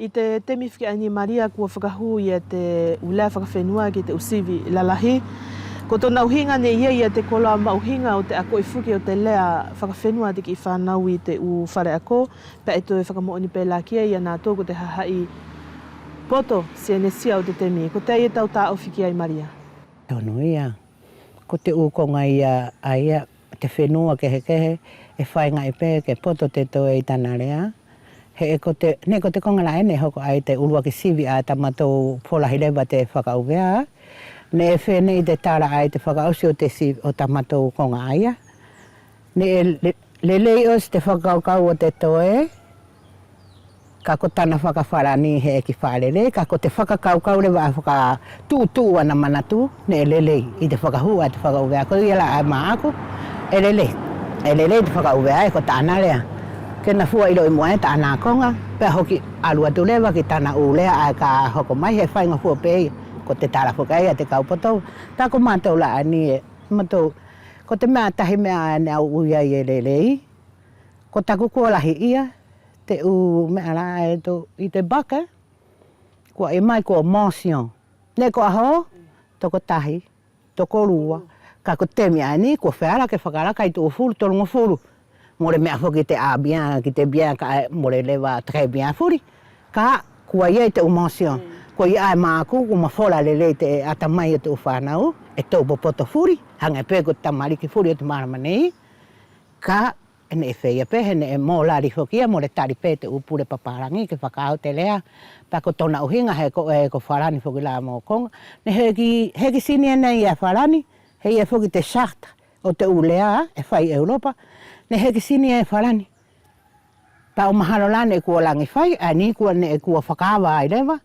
I te temi whiki Maria kua whakahui e te ulea whakawhenua ki te usivi lalahi. Ko tōna uhinga ne ia te kola mauhinga o te ako I whuki o te lea whakawhenua tiki I whanau I te u whare ako. Pea e toi whakamooni pēlā kia ia nā tō ko te hahai poto sianesia o te temi. Ko te ia tau tā whiki ai Maria. Tono ia. Ko te ukonga ia aia te whenua kehe e whainga I pē ke poto te toi I tana rea. He ko te konga la ene hoko ai te urua ki sivi a tamatou polahi lewa te whakauvea. Ne e whenei te tara ai te whakausi o te sivi o tamatou konga aia. Ne lelei os te whakaukau o te toe. Ka ko tana whakawharani he ki wharere. Ka ko te whakakaukau lewa a whakatūtū ana manatu. Ne lelei I te whakahua te whakauvea. Ko iala ai maa ako. E lelei te whakauvea e ko tāna rea. Kena fua ilo I moe ta ana konga pe hoki alua tu lewa ki tana ulea ai ka hoko mai he whainga fua pe ko te tara whakai te kaupoto ta ko mātou la ani e mātou ko te mea tahi mea ne au uia I lelei ko taku kua lahi ia te u mea la e to I te baka kua I mai kua motion ne ko aho toko tahi toko rua ka ko temi ani kua whara ke whakara kai tu ufuru tolungo furu More mea whoki te a bien, ki te bien ka more lewa très bien furi. Ka kua ia te emotion. Kua ia maaku, kuma whola lele te atamai o te uwhanau, e taupo poto furi, hanga pe ko tamariki furi o te maramanei. Ka ene e whea pe, ene e mō lari whokia, more tari pe te upure paparangi, ke whakao te lea. Pa ko tona uhinga he ko wharani whoki la mō konga. Ne heki sini ene ia wharani, hei e whoki te shakta o te ulea, e whai Europa. Ne heki sini e wharani. Pa o mahalo lane e kua langi whai, a ni kua ne e kua whakawa ai lewa,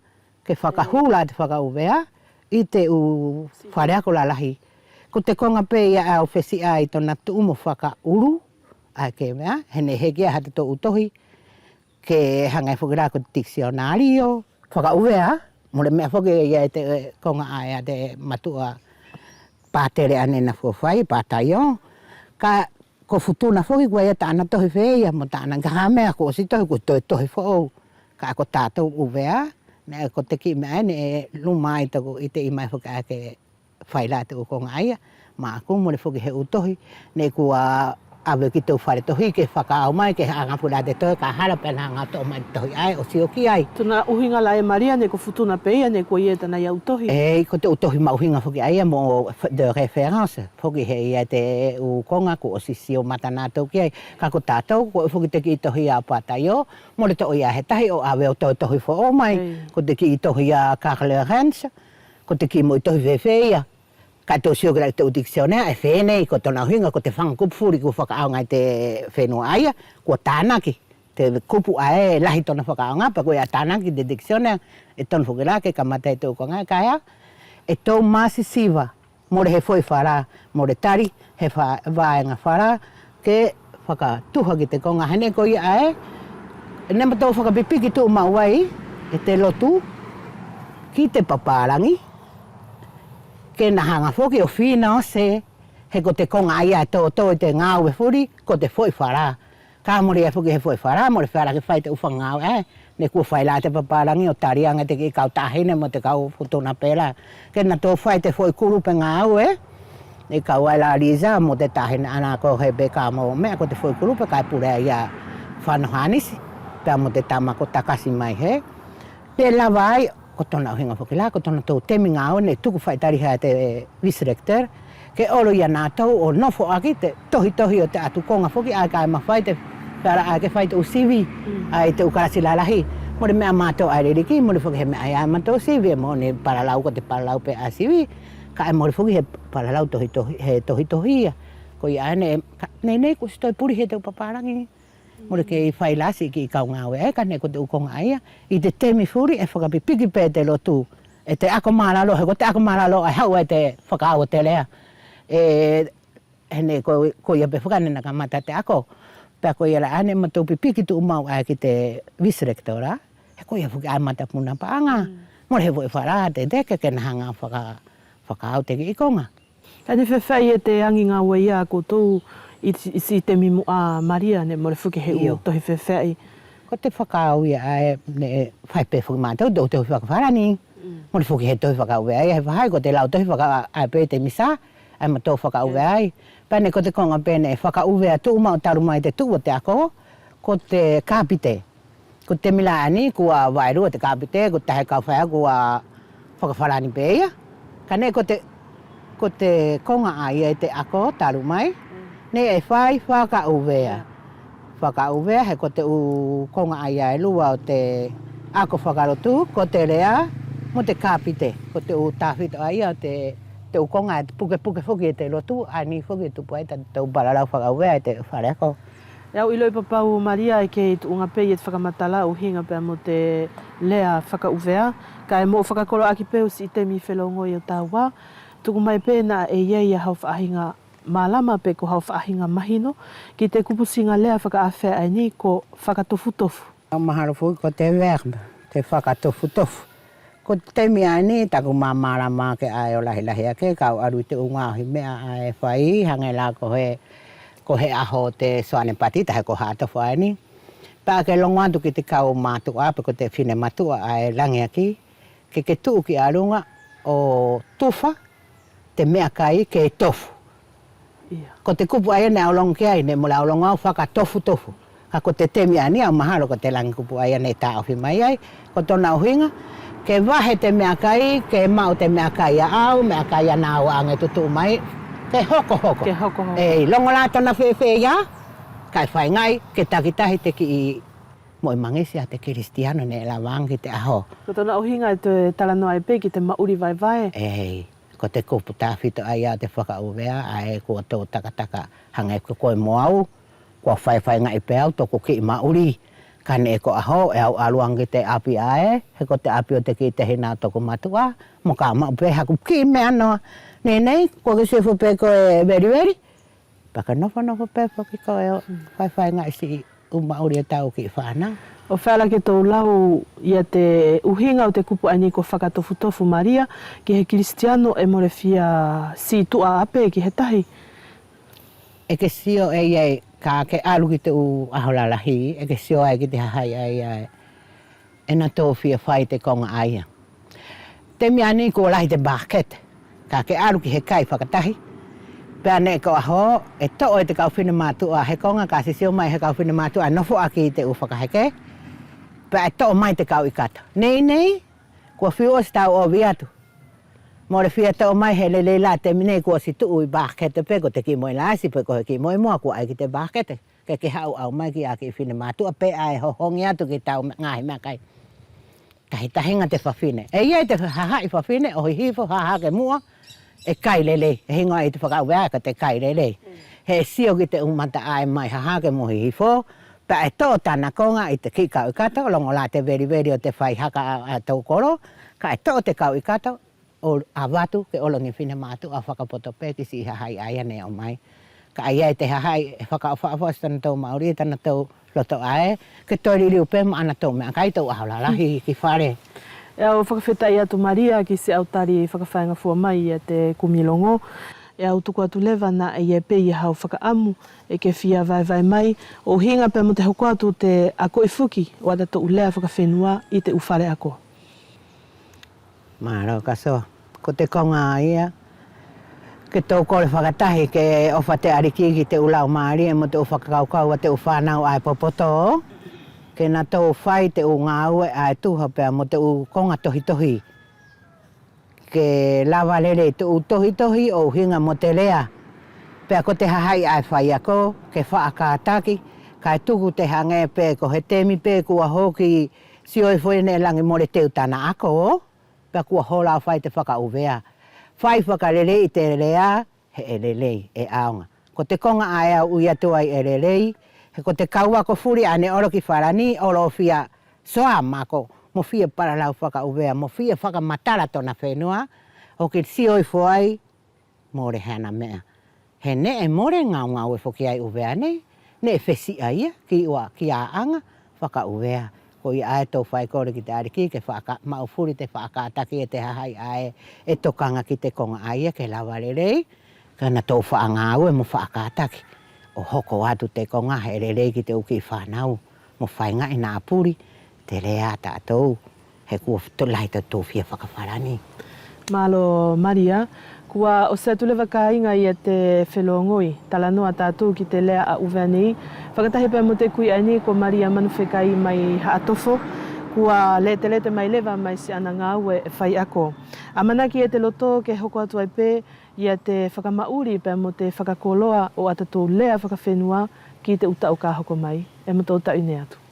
ke whakahula te whakauvea, I te u whareako la lahi. Ko te konga pe ia au whesi ai tona tuumo whakauru, a ke mea, hene heki a hata tō utohi, ke hangai whukira ko te diccionario, whakauvea, mole mea whuki ia te konga ai a te matua pātere anena whai, pātaio, ka ko futuna foki kua ia tāna tohi whea mo tāna ngahamea ko si tohi ko tohi whao ka ko tātou uvea ne ko te ki mea ne lumai tako I te imai whoki ake whaila te ukonga aia ma aku mo le whoki he utohi ne kua awe ki tau whare tohi ke whakao mai ke angapura te tohi ka hara pena ngato mai tohi ai o si o ki ai. Tuna uhinga la e Maria ne ko futuna peia ne ko ia tana ia utohi. Ko te utohi ma uhinga whoki aia mo de reference. Whoki he ia te ukonga ko o sisi o matana tau ki ai. Ka ko tātou ko whoki te ki tohi a pātaio mo le to ia he tahi o awe o tohi who o mai. Ko te ki tohi a Carle Rens. Ko te ki mo I tohi whewhea. Ka tō sio kira te udiccionea e whenei ko tōna uhinga ko te whangakupufuri ko whakaonga te whenua aia ko tānaki te kupu ae lahi tōna whakaonga pa ko ia tānaki te diccionea e tōna whukira ke kamata e tō konga kaya e tō masi siva more he foi whara more tari he whaenga whara ke whakatuha ki te konga hene ko ia ae e nema tō whakapipiki tō mauai e te lotu ki te paparangi ke na hanga whoki o whina o se, he ko te konga ia tō te ngāu e whuri, ko te whoi whara. Ka mori e whoki he whoi whara, mori whara ki whai te uwha ngāu ne kua whai la te paparangi o tarianga te ki kau tāhine mo te kau futuna pēla. Ke na tō whai te whoi kuru pe ngāu ne kau ai la riza mo te tāhine ana ko he beka mo mea ko te whoi kuru pe kai purea ia whanohanisi, pēr mo te tama ko takasi mai he. Te lawai, ko tōna uhinga whoki la, ko tōna tō temi ngāo ne tuku whaitari hea te vice-rector, ke olo ia nātou o nofo aki te tohi o te atu konga whoki, ai kai mawhai te whara ai ke whai te usivi, ai te ukarasi lalahi. Mori mea mātou ai ririki, mori whoki he mea ai mātou sivi, mo ne paralau ko te paralau pe a sivi, ka ai mori whoki he paralau tohi ia. Ko ia nei ko stoi puri he te upaparangi. Mori ke I whai lasi ki I kau ngāwe ka ne ko te ukonga aia. I te temi furi e whakapipiki pē te lotu. E te ako maralo, he ko te ako maralo ai hau e te whakao te lea. Hene ko ia pe whakanena ka mata te ako. Pea ko ia la ane matou pipiki tu umau ai ki te vice-rectora. He ko ia whuki ai mata puna paanga. Mori he voi whara te deke ke nahanga whakao te ki I konga. Tani whewhai e te angi ngā wea ko tō I si te mimu a Maria ne more whuki he io tohi whewhai. ko te whakau ia ai ne whai pe whaki mātou do te whakawharani. Mo le whuki he toi whakau ai, he whai ko te lau toi whakau ai pe te misa, ai ma tō whakau ai. Pane ko te konga pene whakau ai tu mau taru mai te tu o te ako, ko te kāpite. Ko te milaani kua wairu te kāpite, ko tahe kawhaya kua whakawharani pe ia. Ka ne ko te konga ai e te ako taru mai, ne e whai whakau ai. Whakauwea he ko te u konga ai ai lua o te ako whakarotu, ko te rea mo te kāpite, ko te u tāwhito ai o te u konga e puke whuki e te lotu, ai ni whuki e tupu ai te u bararau whakauwea e te whareko. Iau ilo i papau Maria e kei tu unga pei e te whakamatala u hinga pia mo te lea whakauvea, ka e mo whakakoro aki peu si te mi whelongo i o tāua, tuku mai pēna e iei a hau whaahinga malama pe ko hau whaahinga mahino, ki te kupusinga lea whakaawhea ai ni ko whakatofu-tofu. Maharo fui ko te verba, te whakatofu-tofu. Ko te mea ni, taku marama ke ai o lahi ake, kau aru te unga hi mea ai whai, hange la ko he aho te soane pati, tahe ko hātofu ai ni. Pa ke longo atu ki te kau mātua, pe ko te whine matua ai langi aki, ke tuu ki arunga o tufa, te mea kai ke tofu. Ko te kupu ai ne aulongo ki ai, ne mula aulongo au whakatofu-tofu. Ka ko te temi ani au mahalo ko te langi kupu ai ne tā ohi mai ai. Ko tōna uhinga, ke wahe te mea kai, ke mau te mea kai a au, mea kai a nāu ange tutu mai, ke hoko. Ke hoko. Ei, longo la tōna whewhe ia, kai whai ngai, ke takitahi te ki i moi mangisi a te kiristiano ne la wangi te aho. Ko tōna uhinga e te talanoa e pe ki te mauri vai. Ei. Ko te kupu tāwhito ai a te whakauvea, ai kua tō takataka hangai ko koe moau, kua whai ngai peau toko ki i mauri. Ka ne ko aho, e au aluangi te api ae, he ko te api o te ki te hina toko matua, mo ka mau pe haku ki mea noa. Nei, kua ki sefu pe koe veri. Paka nofo pe po ki koe o whai ngai si u mauri e tau ki i whanau. O whaela ke tō lau ia te uhinga o te kupu ai ni ko whakatofu-tofu Maria, ki he Kristiano e more fia si tua ape ki he tahi. E ke sio ei ka ke alu ki te u aholalahi, e ke sio ai ki te hahai ai e na tō fia whai te konga aia. Te mea ni ko lahi te basket, ka ke alu ki he kai whakatahi. Pea ne ko aho, e to'o e te kau whina mātua he konga, ka sisio mai he kau whina mātua, nofo aki te u whakaheke. Pea e to'o mai te kau i kata. Nei, kua whio si tau o viatu. More whia to'o mai he lele la te mine kua si tuu i basket pe, ko te ki moi laisi pe ko he ki moi moa kua ai ki te basket. Ke hau au mai ki a ki whina mātua, pe ai hohongi atu ki tau ngahi mea kai. Kahi tahinga te whawhine. E iei te haha i whawhine, o hifo haha ke mua, e kai lele, e hingoa i te whakauwea ka te kai lele. He sio ki te umata ai mai haha ke muhi hifo, pa e tō tāna konga i te ki kau i kata, longo la te veri o te whai haka a tau koro, ka e tō te kau i kata, o awatu ke olongi whina mātu a whakapoto pe ki si hahai aia ne o mai. Ka ai te hahai e whakawhawhas tana tau mauri, tana tau loto ae, ke tori riu pe ma ana tau mea kai tau aholalahi ki whare. E au whakawhetai atu Maria ki se autari whakawhainga fua mai e te kumilongo. E au tuku atu lewa na e ie pe i hau whakaamu e ke whia vai mai. O hinga pe mo te hoko atu te ako i fuki o ada to ulea whakawhenua i te uwhare ako. Maro kaso, ko te konga ia, ke tau kore whakatahi ke ofa te ariki ki te ulau maari e mo te uwhakaukau a te uwhanau ai popoto. Ke na tau whai te u ngā ue ai tuha pia mo te u konga tohi. Ke lawa lere te u tohi o hinga mo te lea. Pia ko te hahai ai whai ako, ke whaakataki, kai tuku te hange pe ko he temi pe kua hoki sioi whoene langi more teu tana ako. Pia kua hola whai te whakauvea. Whai whakarele i te lea, he e lelei, e aonga. Ko te konga ai au ui atu ai e lelei, he ko te kaua ko furi ane oro ki wharani, oro fia soa mako, mo fia paralau whakauvea, mo fia whakamatara tona whenua, o ki sioi whuai, more hana mea. He ne e more ngau e whoki ai uvea ne e whesi aia ki a anga whakauvea. Ko i ae tau whai kore ki te ariki, ke mau furi te whaakataki e te hahai ae, e tokanga ki te konga aia, ke lawa rerei, ka na tau whaangau e mo whaakataki. O hoko atu te konga he rerei ki te uki whanau, mo whainga i nā apuri, te rea tātou, he kua lai tātou whia whakawharani. Malo Maria, kua o se tulewa ka inga i te whelongoi, tala noa tātou ki te lea a uwani. Whakatahi pia mo te kui aini ko Maria manuwhekai mai haatofo, kua lete mai lewa mai si ana ngā ue e whai ako. Amanaki e te loto ke hoko atu ai pē, ia te whakamauri pia mo te whakakoloa o atatou lea whakawhenua ki te uta o ka hoko mai. E mo tau tau ine atu.